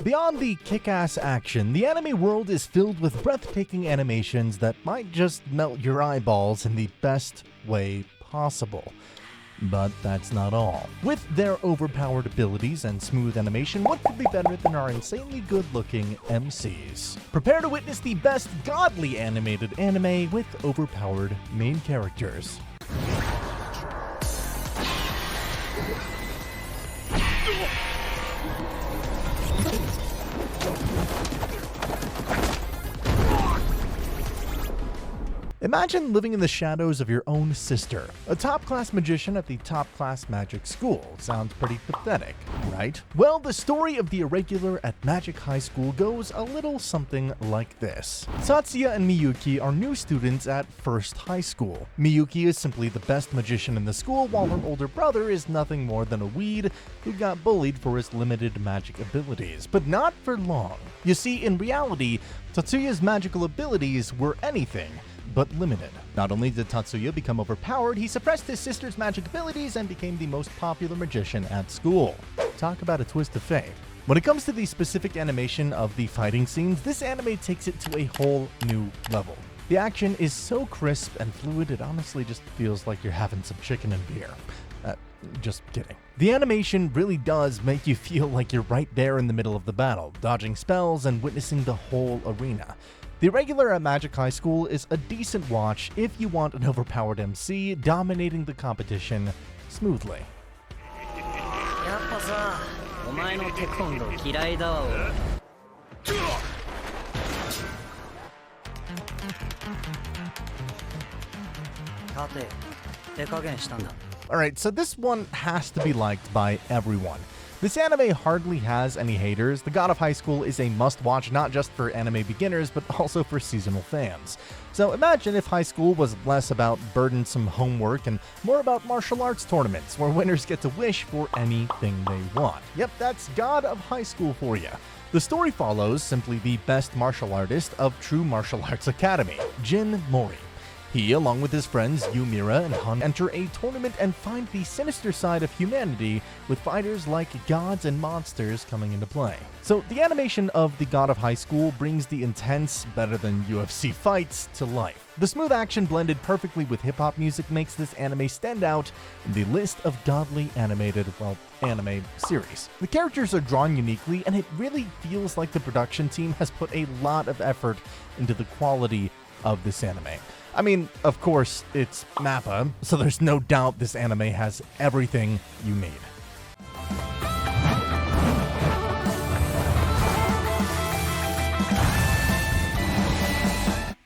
Beyond the kick-ass action, the anime world is filled with breathtaking animations that might just melt your eyeballs in the best way possible. But that's not all. With their overpowered abilities and smooth animation, what could be better than our insanely good-looking MCs? Prepare to witness the best godly animated anime with overpowered main characters. Imagine living in the shadows of your own sister, a top-class magician at the top-class magic school. Sounds pretty pathetic, right? Well, the story of the irregular at Magic High School goes a little something like this. Tatsuya and Miyuki are new students at First High School. Miyuki is simply the best magician in the school, while her older brother is nothing more than a weed who got bullied for his limited magic abilities, but not for long. You see, in reality, Tatsuya's magical abilities were anything but limited. Not only did Tatsuya become overpowered, he suppressed his sister's magic abilities and became the most popular magician at school. Talk about a twist of fate. When it comes to the specific animation of the fighting scenes, this anime takes it to a whole new level. The action is so crisp and fluid, it honestly just feels like you're having some chicken and beer. Just kidding. The animation really does make you feel like you're right there in the middle of the battle, dodging spells and witnessing the whole arena. The Irregular at Magic High School is a decent watch if you want an overpowered MC dominating the competition smoothly. Alright, so this one has to be liked by everyone. This anime hardly has any haters. The God of High School is a must-watch not just for anime beginners, but also for seasonal fans. So imagine if high school was less about burdensome homework and more about martial arts tournaments, where winners get to wish for anything they want. Yep, that's God of High School for you. The story follows simply the best martial artist of True Martial Arts Academy, Jin Mori. He, along with his friends Yumira and Han, enter a tournament and find the sinister side of humanity, with fighters like gods and monsters coming into play. So the animation of the God of High School brings the intense, better than UFC fights to life. The smooth action blended perfectly with hip-hop music makes this anime stand out in the list of godly animated, anime series. The characters are drawn uniquely, and it really feels like the production team has put a lot of effort into the quality of this anime. I mean, of course, it's MAPPA, so there's no doubt this anime has everything you need.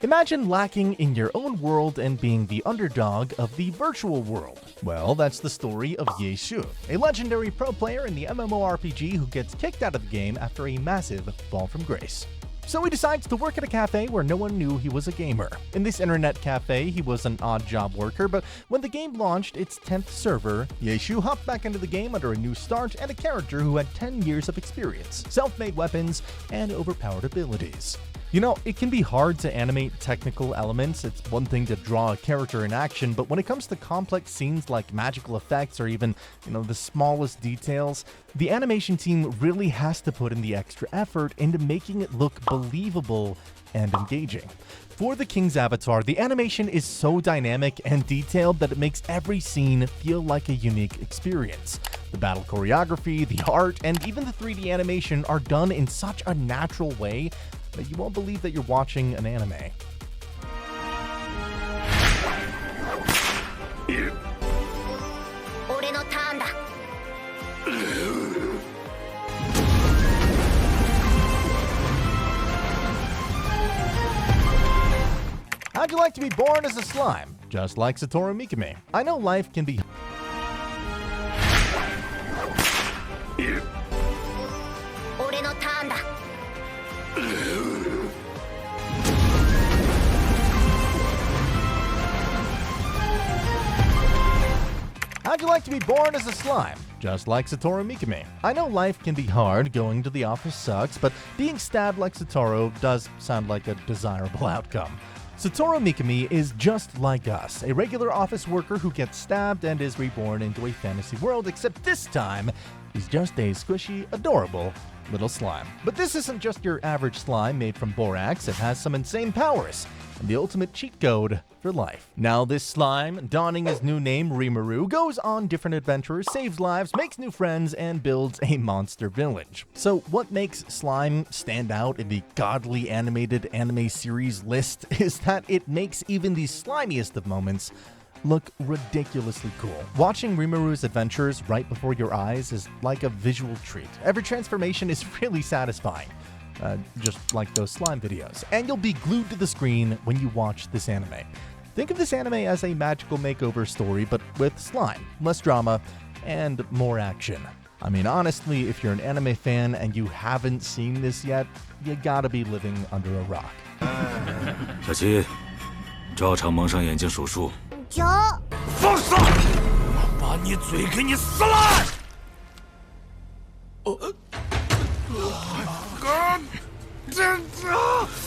Imagine lacking in your own world and being the underdog of the virtual world. Well, that's the story of Ye Shu, a legendary pro player in the MMORPG who gets kicked out of the game after a massive fall from grace. So he decides to work at a cafe where no one knew he was a gamer. In this internet cafe, he was an odd job worker, but when the game launched its 10th server, Ye Shu hopped back into the game under a new start and a character who had 10 years of experience, self-made weapons, and overpowered abilities. You know, it can be hard to animate technical elements. It's one thing to draw a character in action, but when it comes to complex scenes like magical effects or even, the smallest details, the animation team really has to put in the extra effort into making it look believable and engaging. For the King's Avatar, the animation is so dynamic and detailed that it makes every scene feel like a unique experience. The battle choreography, the art, and even the 3D animation are done in such a natural way that you won't believe that you're watching an anime. How'd you like to be born as a slime? Just like Satoru Mikami. I know life can be... How'd you like to be born as a slime? Just like Satoru Mikami. I know life can be hard, going to the office sucks, but being stabbed like Satoru does sound like a desirable outcome. Satoru Mikami is just like us, a regular office worker who gets stabbed and is reborn into a fantasy world, except this time, he's just a squishy, adorable little slime. But this isn't just your average slime made from borax, it has some insane powers, and the ultimate cheat code for life. Now this slime, donning his new name Rimuru, goes on different adventures, saves lives, makes new friends, and builds a monster village. So what makes slime stand out in the godly animated anime series list is that it makes even the slimiest of moments look ridiculously cool. Watching Rimuru's adventures right before your eyes is like a visual treat. Every transformation is really satisfying. Just like those slime videos. And you'll be glued to the screen when you watch this anime. Think of this anime as a magical makeover story, but with slime, less drama, and more action. I mean, honestly, if you're an anime fan and you haven't seen this yet, you gotta be living under a rock. 小七，照常蒙上眼睛数数。九。放手！我把你嘴给你撕烂！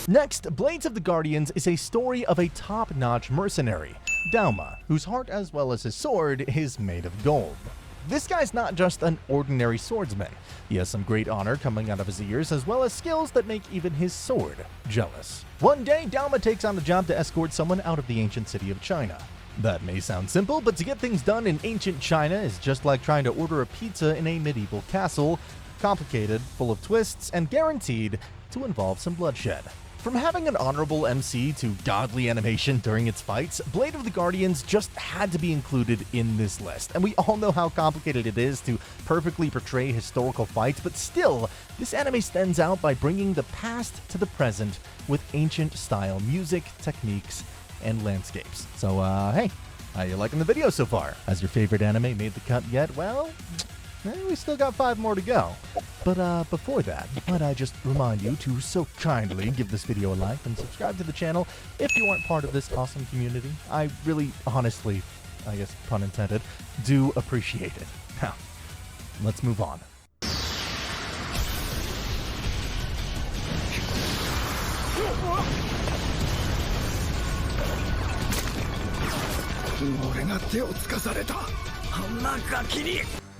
Next, Blades of the Guardians is a story of a top-notch mercenary, Dauma, whose heart as well as his sword is made of gold. This guy's not just an ordinary swordsman. He has some great honor coming out of his ears as well as skills that make even his sword jealous. One day, Dauma takes on the job to escort someone out of the ancient city of China. That may sound simple, but to get things done in ancient China is just like trying to order a pizza in a medieval castle. Complicated, full of twists, and guaranteed to involve some bloodshed. From having an honorable MC to godly animation during its fights, Blade of the Guardians just had to be included in this list. And we all know how complicated it is to perfectly portray historical fights, but still, this anime stands out by bringing the past to the present with ancient-style music, techniques, and landscapes. So, hey, how you liking the video so far? Has your favorite anime made the cut yet? Well, we still got 5 more to go. But before that, might I just remind you to so kindly give this video a like and subscribe to the channel if you aren't part of this awesome community. I really, honestly, I guess pun intended, do appreciate it. Now, let's move on.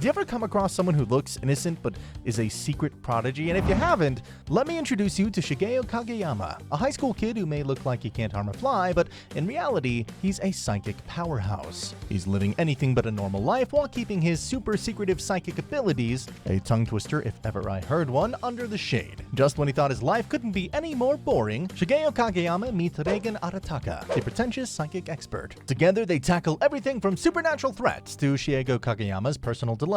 Do you ever come across someone who looks innocent but is a secret prodigy? And if you haven't, let me introduce you to Shigeo Kageyama, a high school kid who may look like he can't harm a fly, but in reality, he's a psychic powerhouse. He's living anything but a normal life while keeping his super secretive psychic abilities, a tongue twister if ever I heard one, under the shade. Just when he thought his life couldn't be any more boring, Shigeo Kageyama meets Reigen Arataka, a pretentious psychic expert. Together, they tackle everything from supernatural threats to Shigeo Kageyama's personal dilemmas.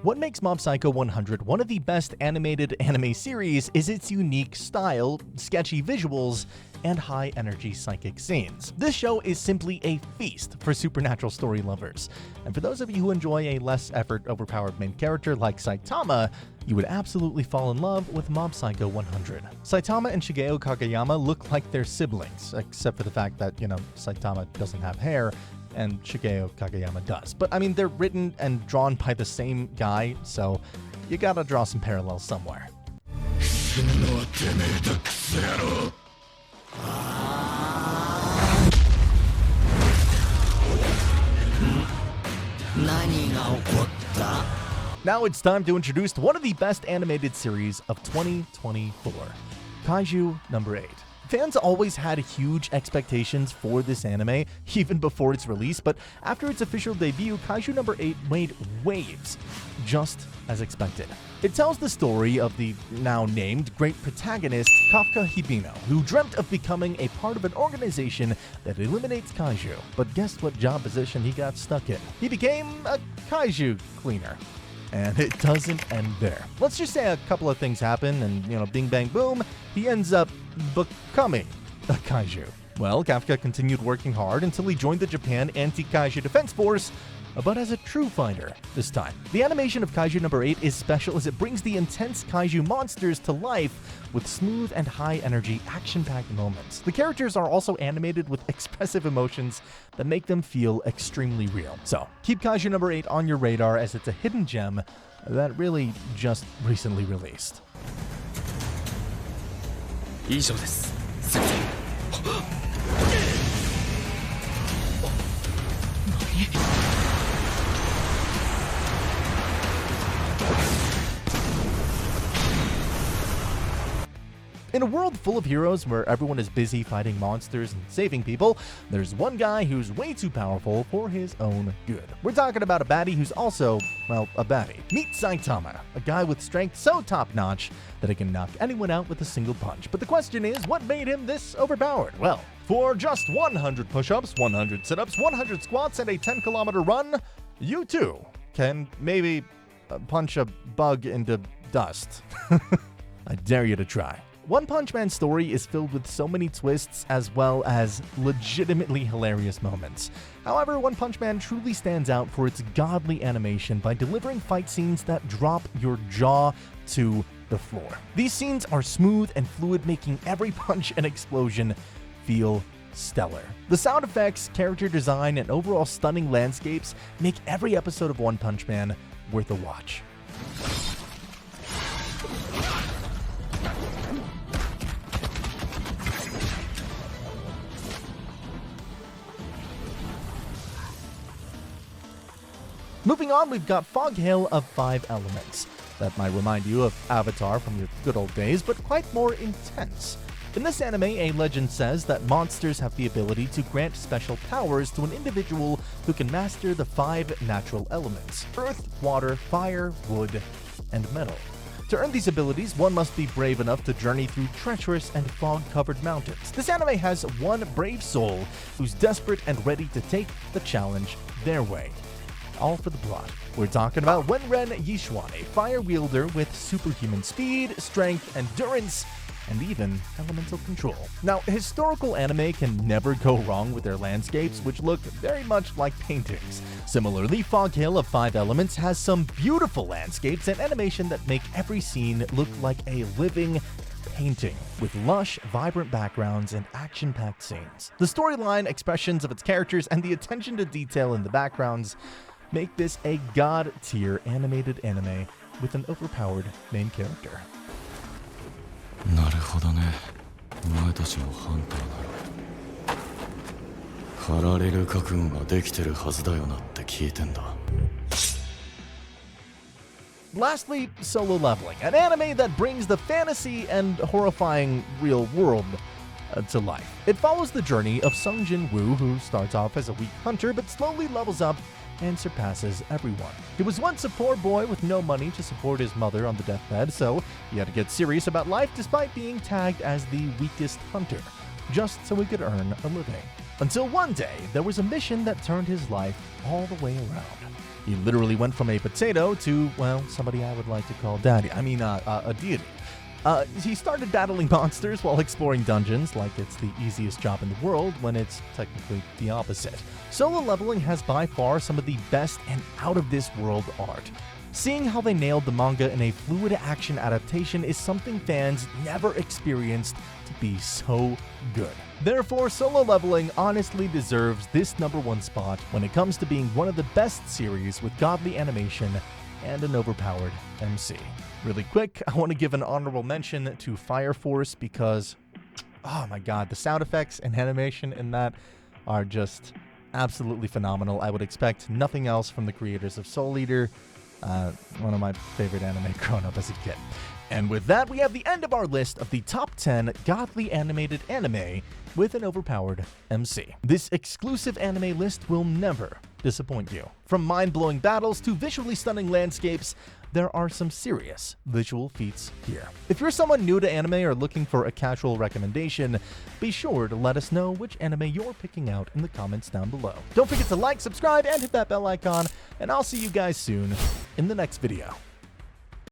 What makes Mob Psycho 100 one of the best animated anime series is its unique style, sketchy visuals, and high-energy psychic scenes. This show is simply a feast for supernatural story lovers. And for those of you who enjoy a less effort, overpowered main character like Saitama, you would absolutely fall in love with Mob Psycho 100. Saitama and Shigeo Kageyama look like they're siblings, except for the fact that, Saitama doesn't have hair, and Shigeo Kageyama does. But I mean, they're written and drawn by the same guy, so you gotta draw some parallels somewhere. Now it's time to introduce one of the best animated series of 2024, Kaiju No. 8. Fans always had huge expectations for this anime, even before its release, but after its official debut, Kaiju No. 8 made waves, just as expected. It tells the story of the now-named great protagonist, Kafka Hibino, who dreamt of becoming a part of an organization that eliminates kaiju. But guess what job position he got stuck in? He became a kaiju cleaner. And it doesn't end there. Let's just say a couple of things happen and, bing bang boom, he ends up becoming a kaiju. Well, Kafka continued working hard until he joined the Japan Anti-Kaiju Defense Force, but as a true fighter this time. The animation of Kaiju No. 8 is special as it brings the intense kaiju monsters to life with smooth and high-energy, action-packed moments. The characters are also animated with expressive emotions that make them feel extremely real. So, keep Kaiju No. 8 on your radar as it's a hidden gem that really just recently released. 以上です。先生。In a world full of heroes where everyone is busy fighting monsters and saving people, there's one guy who's way too powerful for his own good. We're talking about a baddie who's also, well, a baddie. Meet Saitama, a guy with strength so top-notch that he can knock anyone out with a single punch. But the question is, what made him this overpowered? Well, for just 100 push-ups, 100 sit-ups, 100 squats, and a 10-kilometer run, you too can maybe punch a bug into dust. I dare you to try. One Punch Man's story is filled with so many twists as well as legitimately hilarious moments. However, One Punch Man truly stands out for its godly animation by delivering fight scenes that drop your jaw to the floor. These scenes are smooth and fluid, making every punch and explosion feel stellar. The sound effects, character design, and overall stunning landscapes make every episode of One Punch Man worth a watch. Moving on, we've got Fog Hail of 5 Elements. That might remind you of Avatar from your good old days, but quite more intense. In this anime, a legend says that monsters have the ability to grant special powers to an individual who can master the 5 natural elements: earth, water, fire, wood, and metal. To earn these abilities, one must be brave enough to journey through treacherous and fog-covered mountains. This anime has one brave soul who's desperate and ready to take the challenge their way. All for the plot. We're talking about Wenren Yishuan, a fire wielder with superhuman speed, strength, endurance, and even elemental control. Now, historical anime can never go wrong with their landscapes, which look very much like paintings. Similarly, Fog Hail of 5 Elements has some beautiful landscapes and animation that make every scene look like a living painting, with lush, vibrant backgrounds and action-packed scenes. The storyline, expressions of its characters, and the attention to detail in the backgrounds make this a god-tier animated anime with an overpowered main character. なるほどね。お前たちもハンターなの。狩られる覚悟ができてるはずだよなって聞いてんだ。Lastly, Solo Leveling, an anime that brings the fantasy and horrifying real world to life. It follows the journey of Sung Jin Woo, who starts off as a weak hunter but slowly levels up and surpasses everyone. He was once a poor boy with no money to support his mother on the deathbed, so he had to get serious about life despite being tagged as the weakest hunter, just so he could earn a living. Until one day, there was a mission that turned his life all the way around. He literally went from a potato to, well, somebody I would like to call daddy. I mean, a deity. He started battling monsters while exploring dungeons like it's the easiest job in the world when it's technically the opposite. Solo Leveling has by far some of the best and out-of-this-world art. Seeing how they nailed the manga in a fluid action adaptation is something fans never experienced to be so good. Therefore, Solo Leveling honestly deserves this #1 spot when it comes to being one of the best series with godly animation and an overpowered MC. Really quick, I want to give an honorable mention to Fire Force because, oh my god, the sound effects and animation in that are just absolutely phenomenal. I would expect nothing else from the creators of Soul Eater, one of my favorite anime growing up as a kid. And with that, we have the end of our list of the top 10 godly animated anime with an overpowered MC. This exclusive anime list will never disappoint you. From mind-blowing battles to visually stunning landscapes, there are some serious visual feats here. If you're someone new to anime or looking for a casual recommendation, be sure to let us know which anime you're picking out in the comments down below. Don't forget to like, subscribe, and hit that bell icon, and I'll see you guys soon in the next video.